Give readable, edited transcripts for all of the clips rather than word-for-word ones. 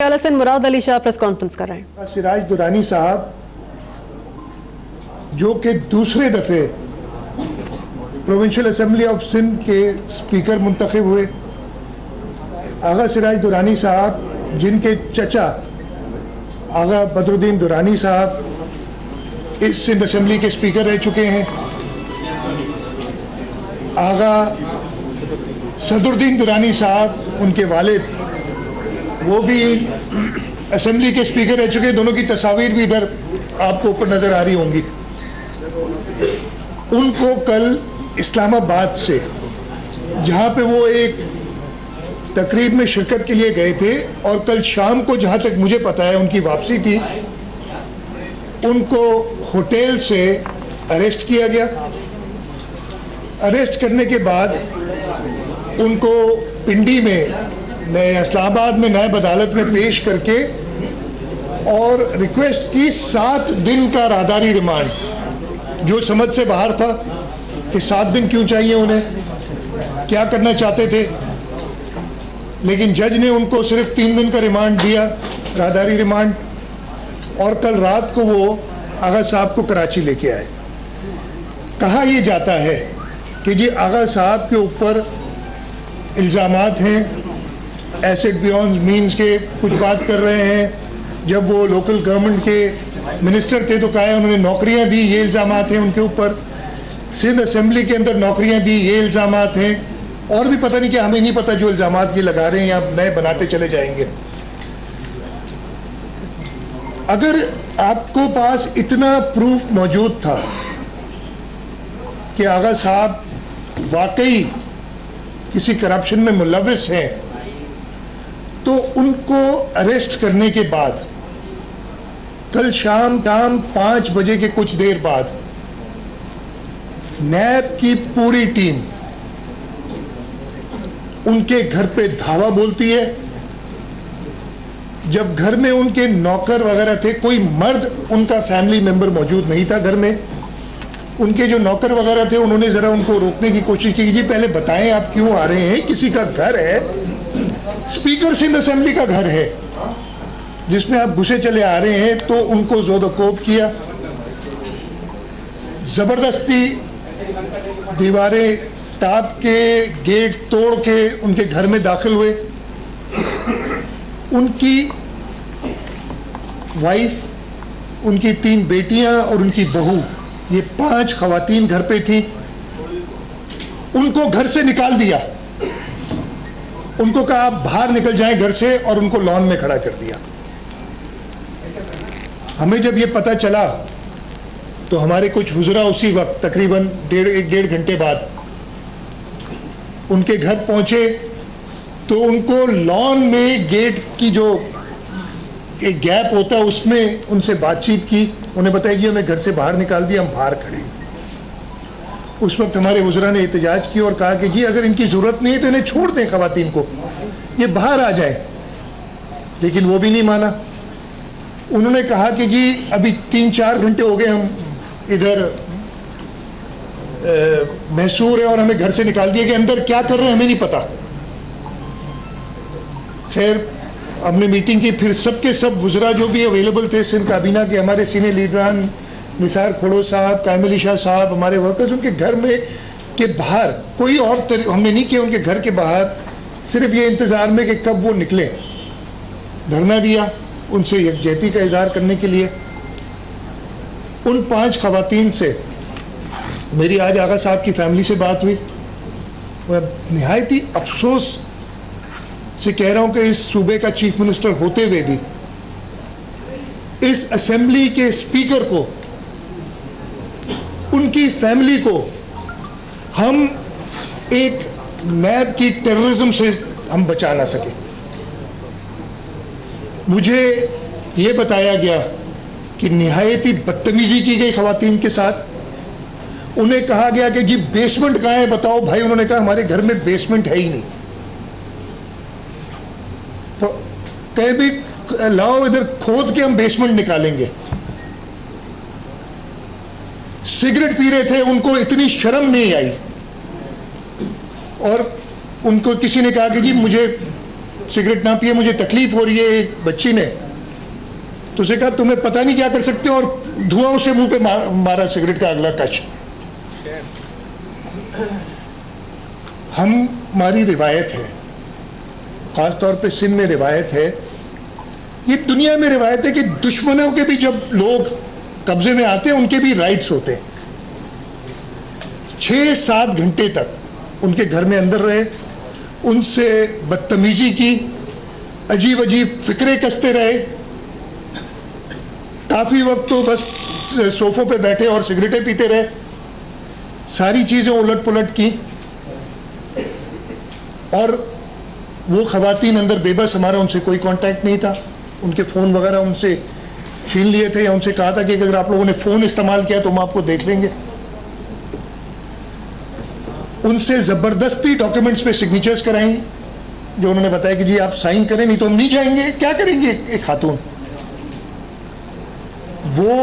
Murad Ali Shah press conference कर रहे हैं। सिराज दुरानी साहब जो कि दूसरे दफे प्रोविंशियल असेंबली ऑफ सिंध के स्पीकर मुंतखब हुए, आगा सिराज दुरानी साहब जिनके चचा आगा बदरुद्दीन दुरानी साहब इस सिंध असेंबली के स्पीकर रह चुके हैं। आगा सदरुद्दीन दुरानी साहब उनके वालिद वो भी असेंबली के स्पीकर रह चुके हैं। दोनों की तस्वीर भी इधर आपको ऊपर नजर आ रही होंगी। उनको कल इस्लामाबाद से, जहां पे वो एक तकरीब में शिरकत के लिए गए थे और कल शाम को जहां तक मुझे पता है उनकी वापसी थी, उनको होटल से अरेस्ट किया गया। अरेस्ट करने के बाद उनको पिंडी में नए इस्लामाबाद में नायब अदालत में पेश करके और रिक्वेस्ट की 7 दिन का राहदारी रिमांड, जो समझ से बाहर था कि 7 दिन क्यों चाहिए, उन्हें क्या करना चाहते थे। लेकिन जज ने उनको सिर्फ 3 दिन का रिमांड दिया, राहदारी रिमांड, और कल रात को वो आगा साहब को कराची लेके आए। कहा यह जाता है कि जी आगा साहब के ऊपर इल्ज़ामात हैं, एसिड बियॉन्ड मीन्स के कुछ बात कर रहे हैं। जब वो लोकल गवर्नमेंट के मिनिस्टर थे तो कहा है उन्होंने नौकरियां दी, ये इल्ज़ामात हैं उनके ऊपर। सिंध असेंबली के अंदर नौकरियां दी, ये इल्ज़ामात हैं। और भी पता नहीं, कि हमें नहीं पता जो इल्ज़ामात ये लगा रहे हैं या नए बनाते चले जाएंगे। अगर आपको पास इतना प्रूफ मौजूद था कि आगा साहब वाकई किसी करप्शन में मुलव्विस हैं, तो उनको अरेस्ट करने के बाद कल शाम 5 बजे के कुछ देर बाद नैब की पूरी टीम उनके घर पे धावा बोलती है। जब घर में उनके नौकर वगैरह थे, कोई मर्द उनका फैमिली मेंबर मौजूद नहीं था घर में, उनके जो नौकर वगैरह थे उन्होंने जरा उनको रोकने की कोशिश की, जी पहले बताएं आप क्यों आ रहे हैं, किसी का घर है, स्पीकर सिंध असेंबली का घर है जिसमें आप घुसे चले आ रहे हैं। तो उनको जोदकोब किया, जबरदस्ती दीवारें टाप के, गेट तोड़ के उनके घर में दाखिल हुए। उनकी वाइफ, उनकी 3 बेटियां और उनकी बहू, ये 5 खवातीन घर पे थी। उनको घर से निकाल दिया, उनको कहा आप बाहर निकल जाएं घर से, और उनको लॉन में खड़ा कर दिया। हमें जब ये पता चला तो हमारे कुछ हुजरा उसी वक्त तकरीबन 1.5 घंटे बाद उनके घर पहुंचे, तो उनको लॉन में गेट की जो एक गैप होता है उसमें उनसे बातचीत की। उन्हें बताया कि हमें घर से बाहर निकाल दिया, हम बाहर खड़े। उस वक्त हमारे हुजरा ने एहतजाज की और कहा कि जी अगर इनकी जरूरत नहीं है तो इन्हें छोड़ दें, खवातीन को, ये बाहर आ जाए। लेकिन वो भी नहीं माना। उन्होंने कहा कि जी अभी 3-4 घंटे हो गए हम इधर मैसूर है और हमें घर से निकाल दिया, कि अंदर क्या कर रहे हैं हमें नहीं पता। खैर हमने मीटिंग की, फिर सबके सब वुज़रा जो भी अवेलेबल थे सिंध काबीना के, हमारे सीनियर लीडरान निसार खोड़ो साहब, कायम अली शाह साहब, हमारे वर्कर्स, उनके घर में के बाहर कोई और हमने नहीं किया, उनके घर के बाहर सिर्फ ये इंतज़ार में कि कब वो निकले, धरना दिया उनसे यकजहती का इजहार करने के लिए। उन 5 खवातीन से मेरी आज आगा साहब की फैमिली से बात हुई। वह निहायत ही अफसोस से कह रहा हूं कि इस सूबे का चीफ मिनिस्टर होते हुए भी इस असेंबली के स्पीकर को, उनकी फैमिली को हम एक नैब की टेररिज्म से हम बचा ना सके। मुझे ये बताया गया कि निहायत ही बदतमीजी की गई खवातीन के साथ। उन्हें कहा गया कि जी बेसमेंट कहाँ है बताओ भाई। उन्होंने कहा हमारे घर में बेसमेंट है ही नहीं। तो कहे भी लाओ इधर खोद के हम बेसमेंट निकालेंगे। सिगरेट पी रहे थे, उनको इतनी शर्म नहीं आई, और उनको किसी ने कहा कि जी मुझे सिगरेट ना पिए, मुझे तकलीफ हो रही है। एक बच्ची ने तो उसे कहा तुम्हें पता नहीं क्या कर सकते हो, और धुआं से मुंह पे मारा सिगरेट का अगला कच। हमारी रिवायत है, खास तौर पे सिंध में रिवायत है, ये दुनिया में रिवायत है कि दुश्मनों के भी जब लोग कब्जे में आते हैं उनके भी राइट्स होते हैं। 6-7 घंटे तक उनके घर में अंदर रहे, उनसे बदतमीजी की, अजीब अजीब फिक्रे कसते रहे, काफी वक्त तो बस सोफों पे बैठे और सिगरेटें पीते रहे, सारी चीजें उलट पुलट की। और वो खवातीन अंदर बेबस, हमारा उनसे कोई कांटेक्ट नहीं था, उनके फ़ोन वगैरह उनसे छीन लिए थे, या उनसे कहा था कि अगर आप लोगों ने फ़ोन इस्तेमाल किया तो हम आपको देख लेंगे। उनसे ज़बरदस्ती डॉक्यूमेंट्स पे सिग्नेचर्स कराई, जो उन्होंने बताया कि जी आप साइन करें नहीं तो हम नहीं जाएंगे। क्या करेंगे एक खातून? वो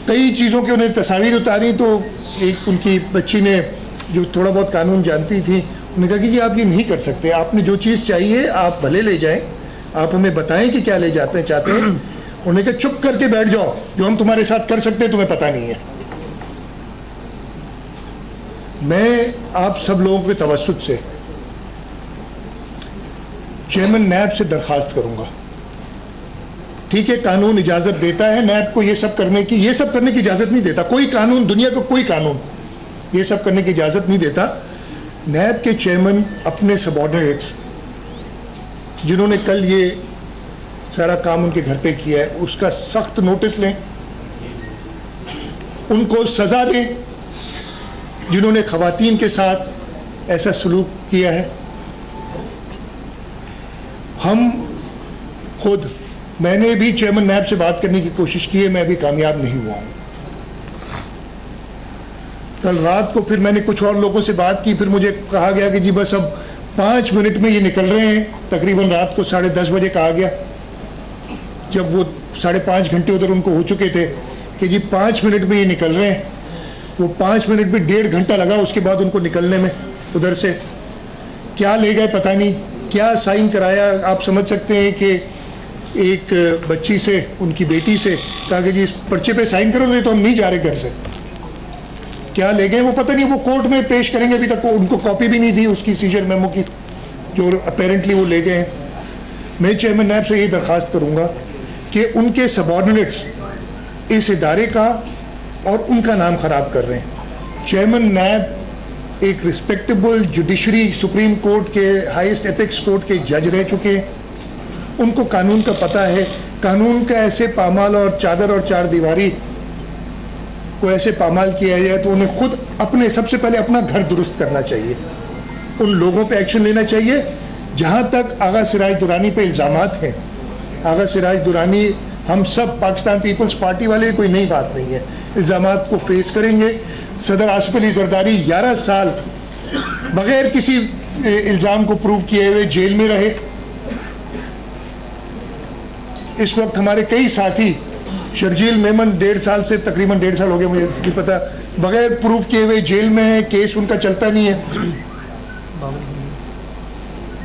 कई चीज़ों की उन्हें तस्वीर उतारी, तो एक उनकी बच्ची ने जो थोड़ा बहुत कानून जानती थी, उन्होंने कहा कि जी आप ये नहीं कर सकते, आपने जो चीज़ चाहिए आप भले ले जाएं, आप हमें बताएं कि क्या ले जाते हैं चाहते हैं। उन्होंने कहा चुप करके बैठ जाओ, जो हम तुम्हारे साथ कर सकते हैं तुम्हें पता नहीं है। मैं आप सब लोगों के तवज्जुह से चेयरमैन नैब से दरखास्त करूंगा, ठीक है कानून इजाजत देता है नैब को ये सब करने की, इजाजत नहीं देता कोई कानून, दुनिया का कोई कानून ये सब करने की इजाजत नहीं देता। नैब के चेयरमैन अपने सबऑर्डिनेट्स जिन्होंने कल ये सारा काम उनके घर पे किया है उसका सख्त नोटिस लें, उनको सजा दें जिन्होंने खवातीन के साथ ऐसा सलूक किया है। हम खुद, मैंने भी चेयरमैन नैब से बात करने की कोशिश की है, मैं अभी कामयाब नहीं हुआ हूं। कल रात को फिर मैंने कुछ और लोगों से बात की, फिर मुझे कहा गया कि जी बस अब 5 मिनट में ये निकल रहे हैं। तकरीबन रात को 10:30 बजे कहा गया, जब वो 5.5 घंटे उधर उनको हो चुके थे, कि जी 5 मिनट में ये निकल रहे हैं। वो 5 मिनट में 1.5 घंटा लगा उसके बाद उनको निकलने में। उधर से क्या ले गए पता नहीं, क्या साइन कराया। आप समझ सकते हैं कि एक बच्ची से, उनकी बेटी से कहा कि जी इस पर्चे पे साइन करो, नहीं तो हम नहीं जा रहे घर से। क्या ले गए वो पता नहीं, वो कोर्ट में पेश करेंगे, अभी तक उनको कॉपी भी नहीं दी उसकी सीजर मेमो की, जो अपेरेंटली वो ले गए हैं। मैं चेयरमैन नैब से यही दरख्वास्त करूंगा कि उनके सबऑर्डिनेट्स इस इदारे का और उनका नाम खराब कर रहे हैं। चेयरमैन नैब एक रिस्पेक्टेबल जुडिशरी, सुप्रीम कोर्ट के हाईएस्ट एपेक्स कोर्ट के जज रह चुके हैं, उनको कानून का पता है। कानून का ऐसे पामाल और चादर और चार दीवारी को ऐसे पामाल किया जाए तो उन्हें खुद अपने, सबसे पहले अपना घर दुरुस्त करना चाहिए, उन लोगों पे एक्शन लेना चाहिए। जहां तक आगा सिराज दुरानी पे इल्ज़ामात हैं, आगा सिराज दुरानी, हम सब पाकिस्तान पीपल्स पार्टी वाले, कोई नई बात नहीं है, इल्ज़ामात को फेस करेंगे। सदर आसिफ अली जरदारी 11 साल बगैर किसी इल्ज़ाम को प्रूव किए हुए जेल में रहे। इस वक्त हमारे कई साथी, शर्जील मेमन 1.5 साल से, तकरीबन 1.5 साल हो गया, मुझे नहीं पता, बगैर प्रूफ किए हुए जेल में है, केस उनका चलता नहीं है।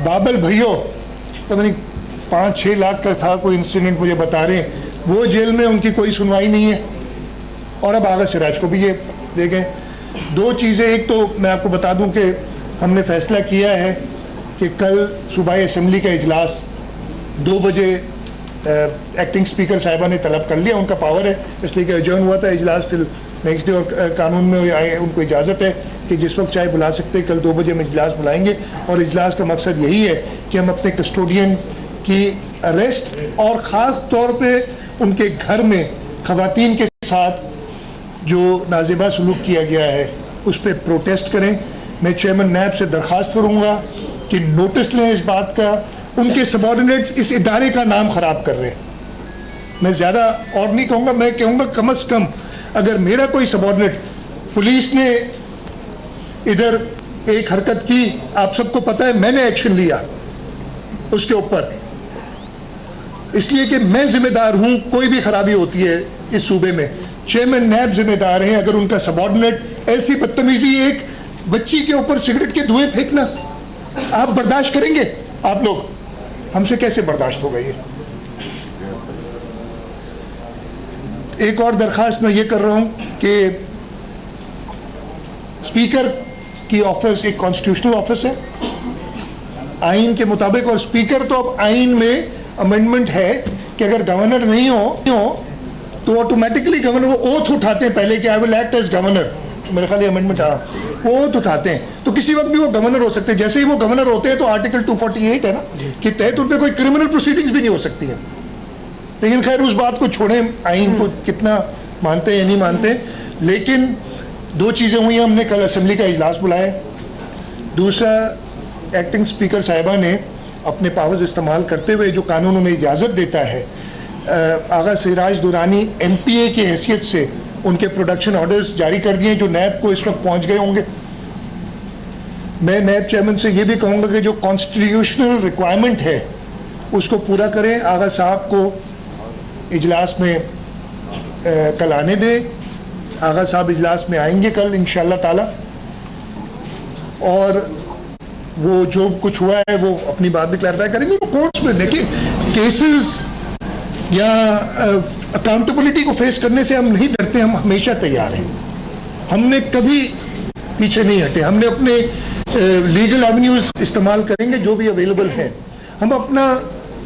बाबल भैयो पता नहीं 5-6 लाख का था कोई इंसिडेंट, मुझे बता रहे हैं, वो जेल में, उनकी कोई सुनवाई नहीं है। और अब आगा सिराज को भी ये देखें। 2 चीज़ें, एक तो मैं आपको बता दूं कि हमने फैसला किया है कि कल सूबाई असम्बली का इजलास 2 बजे एक्टिंग स्पीकर साहिबा ने तलब कर लिया, उनका पावर है, इसलिए कि अजर्न हुआ था इजलास टिल नेक्स्ट डे, और कानून में आए उनको इजाज़त है कि जिस वक्त चाहे बुला सकते हैं। कल 2 बजे हम इजलास बुलाएंगे और इजलास का मकसद यही है कि हम अपने कस्टोडियन की अरेस्ट और ख़ास तौर पे उनके घर में ख़वातीन के साथ जो नाज़िबा सलूक किया गया है उस पर प्रोटेस्ट करें। मैं चेयरमैन नैब से दरख्वास्त करूँगा कि नोटिस लें इस बात का, उनके सबऑर्डिनेट्स इस इदारे का नाम खराब कर रहे हैं। मैं ज़्यादा और नहीं कहूँगा, मैं कहूँगा कम से कम अगर मेरा कोई सबऑर्डिनेट, पुलिस ने इधर एक हरकत की, आप सबको पता है, मैंने एक्शन लिया उसके ऊपर, इसलिए कि मैं जिम्मेदार हूँ, कोई भी खराबी होती है इस सूबे में चेयरमैन नैब जिम्मेदार है। अगर उनका सबऑर्डिनेट ऐसी बदतमीजी, एक बच्ची के ऊपर सिगरेट के धुएं फेंकना आप बर्दाश्त करेंगे? आप लोग हमसे कैसे बर्दाश्त होगा ये? एक और दरखास्त मैं ये कर रहा हूं कि स्पीकर की ऑफिस एक कॉन्स्टिट्यूशनल ऑफिस है आइन के मुताबिक, और स्पीकर तो अब आइन में अमेंडमेंट है कि अगर गवर्नर नहीं हो तो ऑटोमेटिकली गवर्नर वो ओथ उठाते हैं पहले कि I will act as governor, मेरे ख्याल अमेंडमेंट वो ओथ उठाते हैं, तो किसी वक्त भी वो गवर्नर हो सकते हैं। जैसे ही वो गवर्नर होते हैं तो आर्टिकल 248 है ना कि तहत उन पर कोई क्रिमिनल प्रोसीडिंग्स भी नहीं हो सकती है। लेकिन खैर उस बात को छोड़ें, आइन को कितना मानते हैं या नहीं मानते, लेकिन दो चीज़ें हुई हैं। हमने कल असेंबली का इजलास बुलाया, दूसरा एक्टिंग स्पीकर साहिबा ने अपने पावर्स इस्तेमाल करते हुए जो कानून उन्हें इजाज़त देता है आगा सिराज दुरानी MPA की हैसियत से उनके प्रोडक्शन ऑर्डर्स जारी कर दिए जो नैब को इस वक्त पहुंच गए होंगे। मैं नैब चेयरमैन से ये भी कहूँगा कि जो कॉन्स्टिट्यूशनल रिक्वायरमेंट है उसको पूरा करें, आगा साहब को इजलास में कल आने दें। आगा साहब इजलास में आएंगे कल इंशाअल्लाह ताला, और वो जो कुछ हुआ है वो अपनी बात भी क्लैरिफाई करेंगे। वो कोर्ट्स में देखिए केसेस या अकाउंटेबिलिटी को फेस करने से हम नहीं डरते, हम हमेशा तैयार हैं, हमने कभी पीछे नहीं हटे, हमने अपने लीगल एवेन्यूज इस्तेमाल करेंगे जो भी अवेलेबल हैं। हम अपना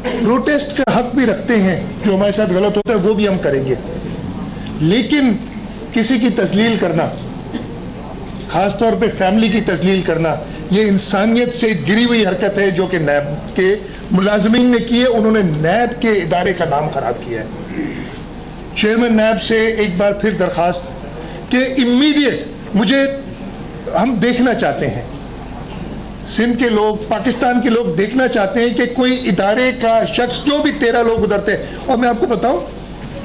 प्रोटेस्ट का हक भी रखते हैं, जो हमारे साथ गलत होता है वो भी हम करेंगे, लेकिन किसी की तजलील करना, खासतौर पे फैमिली की तजलील करना, ये इंसानियत से गिरी हुई हरकत है जो कि नैब के मुलाजमीन ने की है। उन्होंने नैब के इदारे का नाम खराब किया है। चेयरमैन नैब से एक बार फिर दरखास्त कि इमीडिएट हम देखना चाहते हैं, सिंध के लोग, पाकिस्तान के लोग देखना चाहते हैं कि कोई इदारे का शख्स, जो भी 13 लोग उधर थे, और मैं आपको बताऊं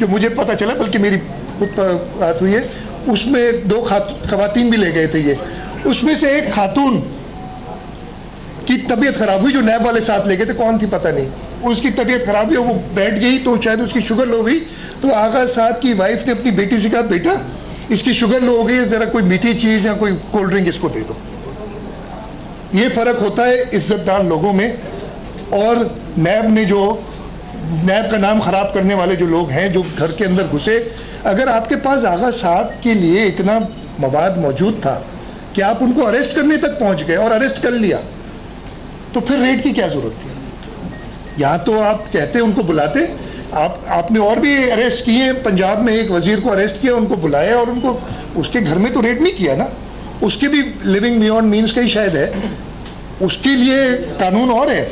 जो मुझे पता चला, बल्कि मेरी खुद बात हुई है, उसमें 2 खवातीन भी ले गए थे ये, उसमें से एक खातून की तबीयत खराब हुई जो नैब वाले साथ ले गए थे, कौन थी पता नहीं, उसकी तबीयत खराब हुई, वो बैठ गई तो शायद उसकी शुगर लो हुई, तो आगा साहब की वाइफ ने अपनी बेटी से कहा बेटा इसकी शुगर लो हो गई, जरा कोई मीठी चीज़ या कोई कोल्ड ड्रिंक इसको दे दो। ये फ़र्क होता है इज्जतदार लोगों में और नैब ने जो नैब का नाम ख़राब करने वाले जो लोग हैं जो घर के अंदर घुसे। अगर आपके पास आगा साहब के लिए इतना मवाद मौजूद था कि आप उनको अरेस्ट करने तक पहुंच गए और अरेस्ट कर लिया, तो फिर रेड की क्या ज़रूरत थी? यहाँ तो आप कहते उनको बुलाते, आपने और भी अरेस्ट किए, पंजाब में एक वजीर को अरेस्ट किया, उनको बुलाया और उनको उसके घर में तो रेड नहीं किया ना, उसके भी लिविंग बियॉन्ड मीन्स का ही शायद है, उसके लिए कानून और है।